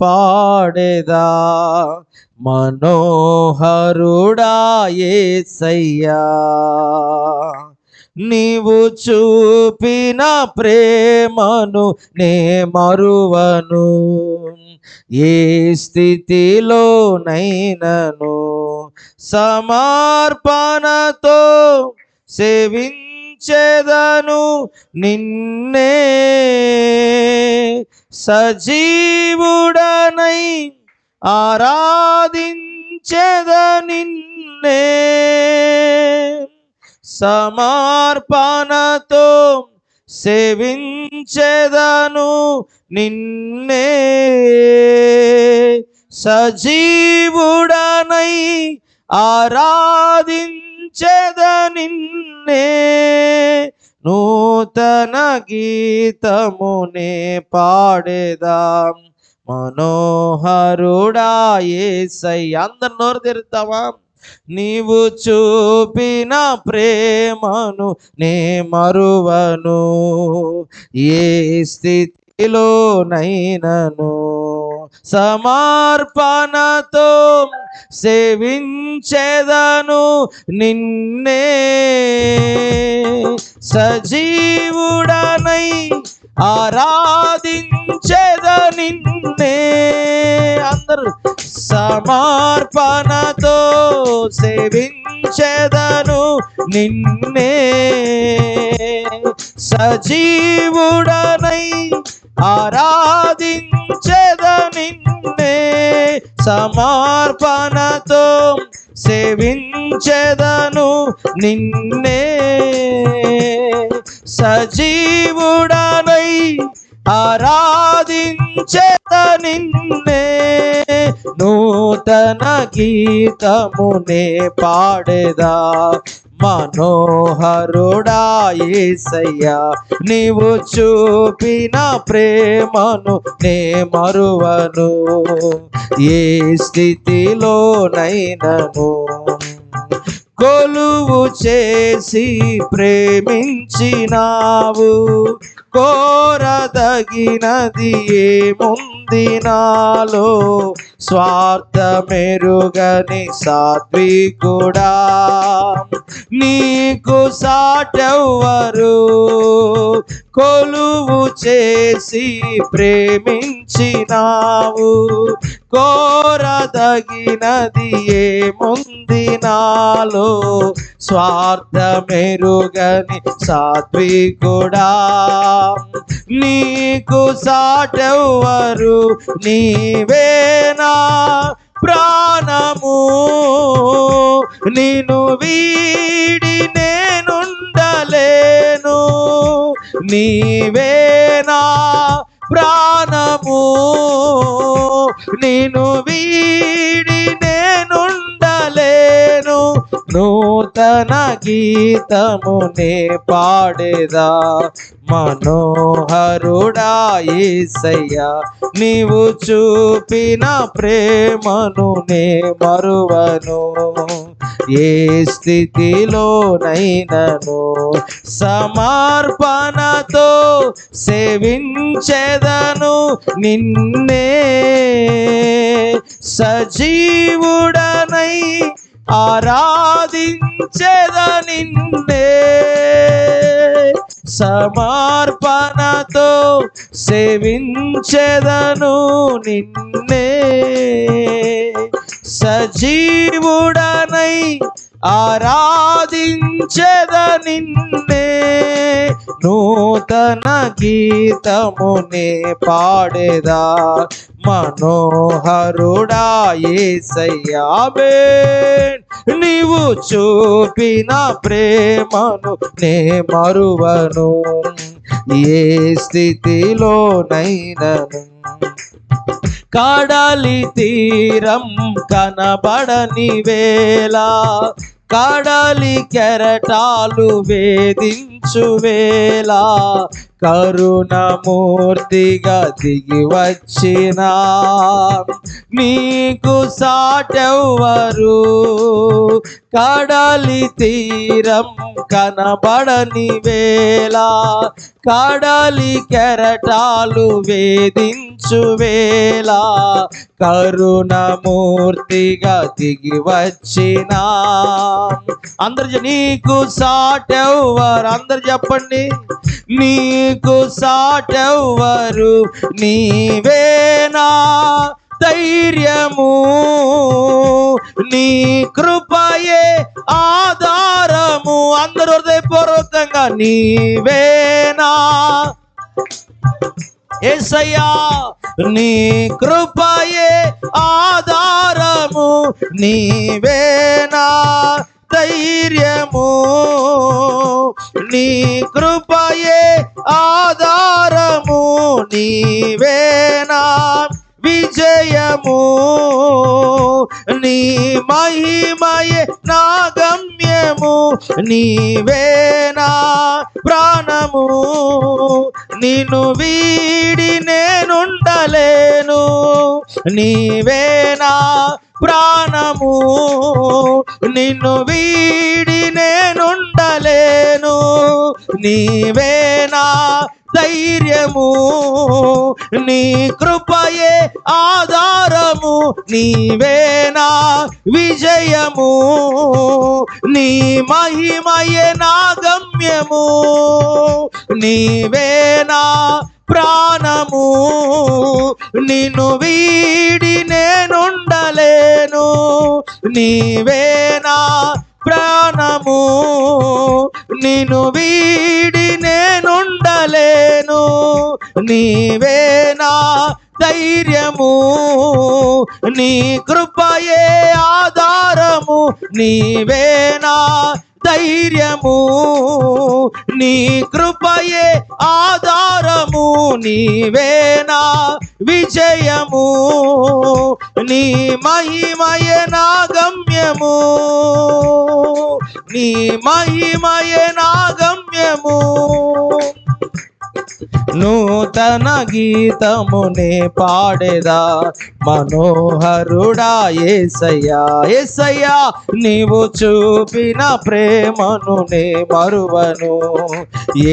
పాడేదా మనోహరుడా యేసయ్యా, నీవు చూపిన ప్రేమను నే మరువను. ఏ స్థితిలోనైనను సమర్పణతో సేవించెదను నిన్నే, సజీవుడనై ఆరాధించెద నిన్నే, సమర్పణతో సేవించెదను నిన్నే, సజీవుడనై ఆరాధించెద నిన్నే, నూతన గీతమునే పాడేదాం మనోహరుడా యేసయ్యా. అందరు నోరు తెరుద్దామా? నీవు చూపిన ప్రేమను నే మరువను. ఏ స్థితిలోనైనను సమర్పణతో సేవించెదను నిన్నే, సజీవుడనై ఆరాధించెద నిన్నే. అందరూ సమర్పణతో సేవించెదను నిన్నే, సజీవుడనై ఆరాధించెద నిన్నే, సమర్పణతో సేవించెదను నిన్నే, సజీవుడనై ఆరాధించెద నిన్నే, నూతన గీతమునే పాడేదా మనోహరుడా యేసయ్యా, నీవు చూపిన ప్రేమను నే మరువను. ఏ స్థితిలోనైనను కొలువు చేసి ప్రేమించినావు, కోరదగినది ఏముంది నాలో, స్వార్థమెరుగని సాత్వికుడా నీకు సాటెవ్వరు, కొలువు చేసి ప్రేమించినావు, కోరదగినది ఏముంది నాలో, స్వార్థమెరుగని సాత్వికుడా నీకు సాటెవ్వరు, నీవేనా ప్రాణము, నిన్ను వీడి నేనుండలేను, నీవేనా ప్రాణము, నిన్ను వీడి నేనుండలేను, నూతన గీతమునే పాడేదా మనోహరుడా యేసయ్యా, నీవు చూపిన ప్రేమను నే మరువను. ఏ స్థితిలోనైనను సమర్పణతో సేవించెదను నిన్నే, సజీవుడనై ఆరాధించెద నిన్నే, సమర్పణతో సేవించెదను నిన్నే, సజీవుడనై ఆరాధించెద నిన్నే, నూతన గీతమునే పాడేదా మనోహరుడా యేసయ్యా. నీవు చూపిన ప్రేమను నే మరువను. ఏ స్థితిలోనైనను కడలి తీరం కనబడని వేళ, కడలి కెరటాలు వేధించు వేధించు వేళ కరుణమూర్తిగా దిగి వచ్చిన నీకు సాటెవ్వరు. కడలి తీరం కనబడని వేళ కడలి కెరటాలు వేధించు వేళ కరుణమూర్తిగా దిగి వచ్చిన నీకు సాటెవ్వరు. అందరు చెప్పండి, నీకు సాటెవ్వరు. నీవేనా ధైర్యము, నీ కృపయే ఆధారము. అందరూ హృదయపూర్వకంగా నీవేనా యేసయ్యా, నీ కృపయే ఆధారము, నీవేనా ధైర్యము, నీ కృపయే ఆధారము, నీవేనా విజయము, నీ మహిమయే నా గమ్యము, నీవేనా ప్రాణము, నిన్ను వీడి నేనుండలేను, నీవేనా ప్రాణము, నిన్ను వీడి నేనుండలేను, నీవేనా ధైర్యము, నీ కృపయే ఆధారము, నీవేనా విజయము, నీ మహిమయే నా గమ్యము, నీవేనా ప్రాణము, నిన్ను వీడి నేనుండలేను, నీవేనా ప్రాణము, నిన్ను వీడి నేనుండలేను, నీవేనా ధైర్యము, నీ కృపయే ఆధారము, నీవేనా ధైర్యము, నీ కృపయే ఆధారము, నీవేనా విజయము, నీ మహిమయే నా గమ్యము, నీ మహిమయే నా గమ్యము. నూతన గీతమునే పాడేదా మనోహరుడా యేసయ్యా. యేసయ్యా, నీవు చూపిన ప్రేమను నే మరువను,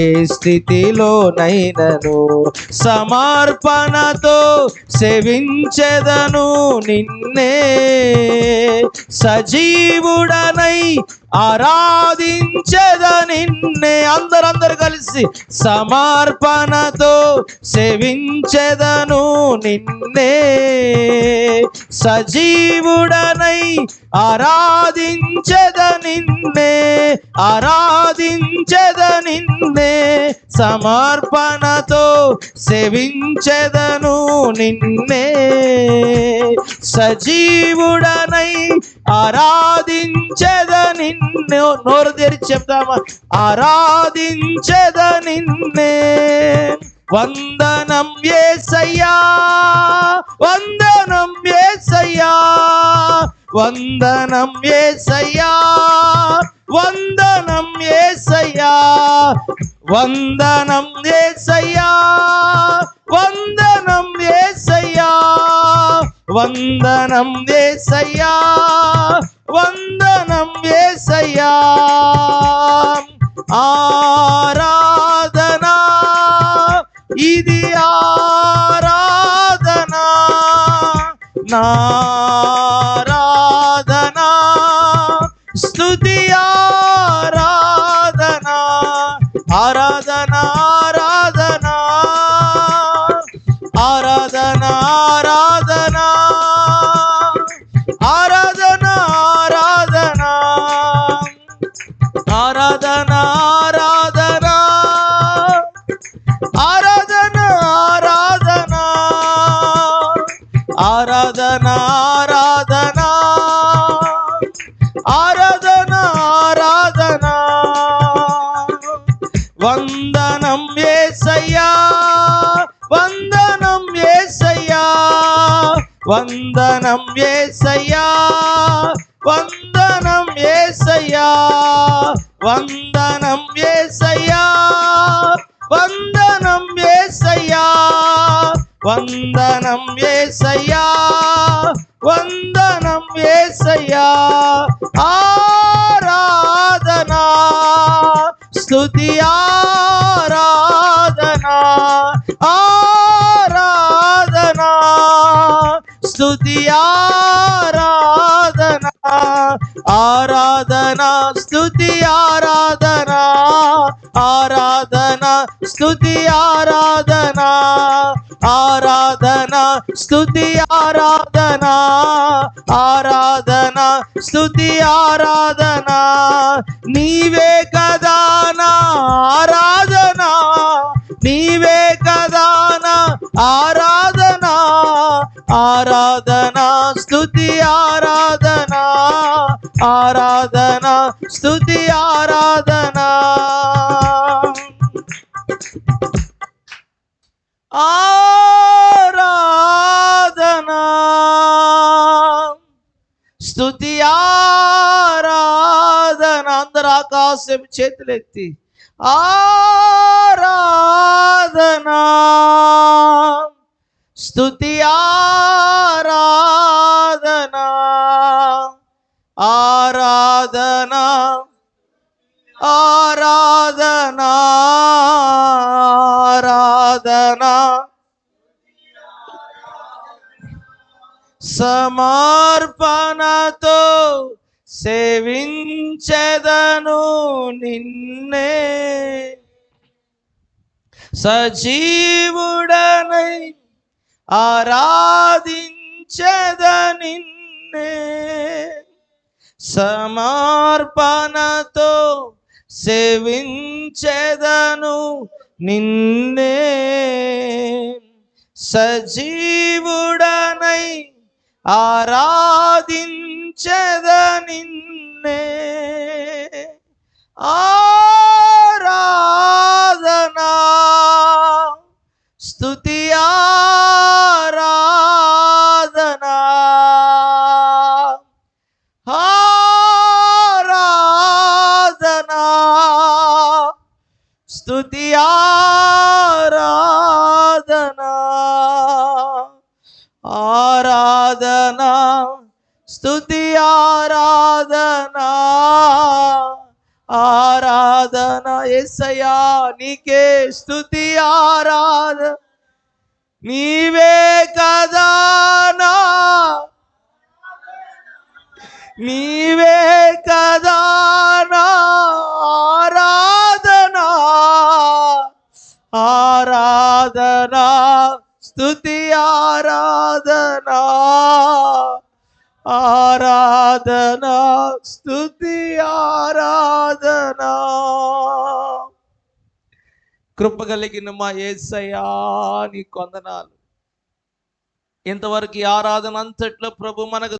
ఏ స్థితిలోనైనను సమర్పణతో సేవించెదను నిన్నే, సజీవుడనై ఆరాధించెద నిన్నే. అందరూ కలిసి సమర్పణతో సేవించెదను నిన్నే, సజీవుడనై ఆరాధించెద నిన్నే, ఆరాధించెద నిన్నే, సమర్పణతో సేవించెదను నిన్నే, సజీవుడనై ఆరాధించెద నిన్నే. నోరు తెరిచి చెప్తామా, ఆరాధించెద నిన్నే. వందనం యేసయ్యా, వందనం యేసయ్యా, వందనం యేసయ్యా, వందనం యేసయ్యా, వందనం యేసయ్యా, వందనం యేసయ్యా, వందనం యేసయ్యా, వందనం యేసయ్యా. ఆరాధనా ఇది ఆరాధనా, నారాధనా స్తుతి ఆరాధనా, ఆరాధనా ఆరాధనా, ఆరాధనా ఆరాధనా, ఆరాధనా ఆరాధనా, ఆరాధనా ఆరాధనా, ఆరాధనా ఆరాధనా, ఆరాధనా ఆరాధనా, ఆరాధనా ఆరాధనా. వందనం యేసయ్యా, వందనం యేసయ్యా, వందనం యేసయ్యా, వందనం యేసయ్యా, వందనం యేసయ్యా వందనం యేసయ్యా వందనం యేసయ్యా వందనం యేసయ్యా ఆరాధనా స్తుతి ఆరాధనా ఆరాధనా స్తుతి ఆరాధనా ఆరాధనా స్తుతి ఆరాధనా ఆరాధనా స్తుతి ఆరాధనా ఆరాధనా స్తుతి ఆరాధనా ఆరాధనా స్తుతి ఆరాధనా నీవే కదా నా ఆరాధనా నీవే కదా నా ఆరాధనా ఆరాధనా స్తుతి ఆరాధనా ఆరాధనా స్తుతి ఆరాధనా ఆరాధనా స్తుతి ఆరాధనా అందరూ ఆకాశం చేతులెత్తి ఆరాధనా స్తుతి ఆరాధనా ఆరాధనా ఆరాధనా ఆరాధనా సమర్పణతో సేవించెదను నిన్నే సజీవుడనై ఆరాధించెద నిన్నే సమర్పణతో సేవించెదను నిన్నే సజీవుడనై ఆరాధించెద నిన్నే ఆరాధనా స్తుతి ఆరాధనా ఆరాధనా స్తుతి ఆరాధనా ఆరాధనా స్తుతి ఆరాధనా ఆరాధనా యేసయ్యా నీకే స్తుతి ఆరాధన నీవే కదా నా నీవే కదా నా ఆరాధనా ఆరాధనా స్తుతి ఆరాధనా ఆరాధనా స్తుతి ఆరాధనా కృప కలిగిన మా యేసయ్యా నీ వందనాలు. ఇంతవరకు ఈ ఆరాధన అంతట్లో ప్రభు మనకు